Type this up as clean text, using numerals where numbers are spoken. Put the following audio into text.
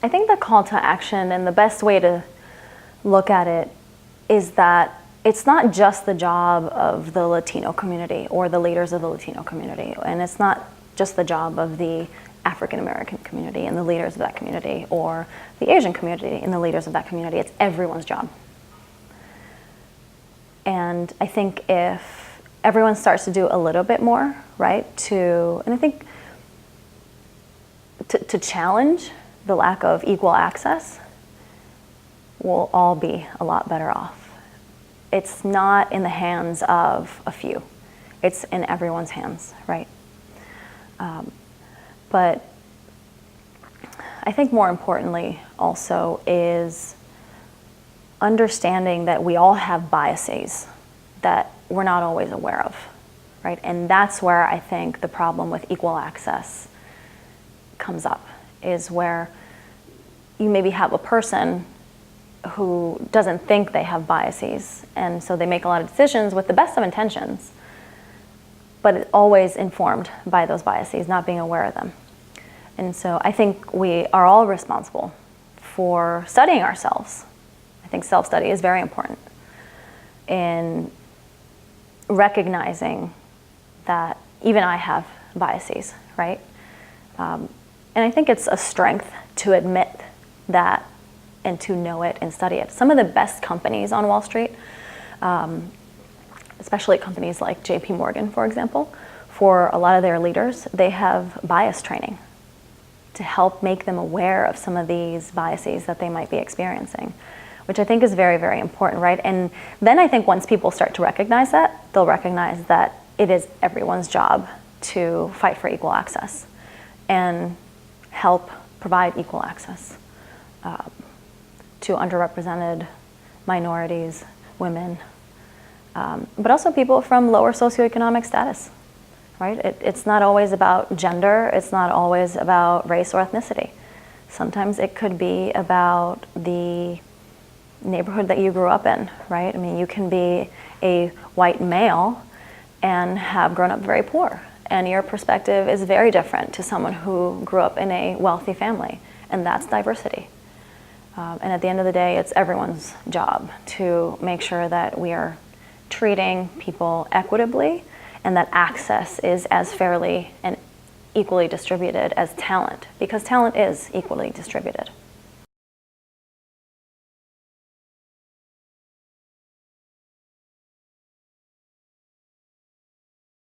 I think the call to action and the best way to look at it is that it's not just the job of the Latino community or the leaders of the Latino community, and it's not just the job of the African American community and the leaders of that community, or the Asian community and the leaders of that community. It's everyone's job. And I think if everyone starts to do a little bit more, right, and I think to challenge the lack of equal access, we'll all be a lot better off. It's not in the hands of a few. It's in everyone's hands, right? But I think more importantly also is understanding that we all have biases that we're not always aware of, right? And that's where I think the problem with equal access comes up, is where you maybe have a person who doesn't think they have biases, and so they make a lot of decisions with the best of intentions, but it's always informed by those biases, not being aware of them. And so I think we are all responsible for studying ourselves. I think self-study is very important in recognizing that even I have biases, right? And I think it's a strength to admit that and to know it and study it. Some of the best companies on Wall Street, especially companies like JP Morgan, for example, for a lot of their leaders, they have bias training to help make them aware of some of these biases that they might be experiencing, which I think is very, very important, right? And then I think once people start to recognize that, they'll recognize that it is everyone's job to fight for equal access and help provide equal access to underrepresented minorities, women, but also people from lower socioeconomic status, right? It's not always about gender, it's not always about race or ethnicity. Sometimes it could be about the neighborhood that you grew up in, right? I mean, you can be a white male and have grown up very poor, and your perspective is very different to someone who grew up in a wealthy family, and that's diversity. And at the end of the day, it's everyone's job to make sure that we are treating people equitably and that access is as fairly and equally distributed as talent, because talent is equally distributed.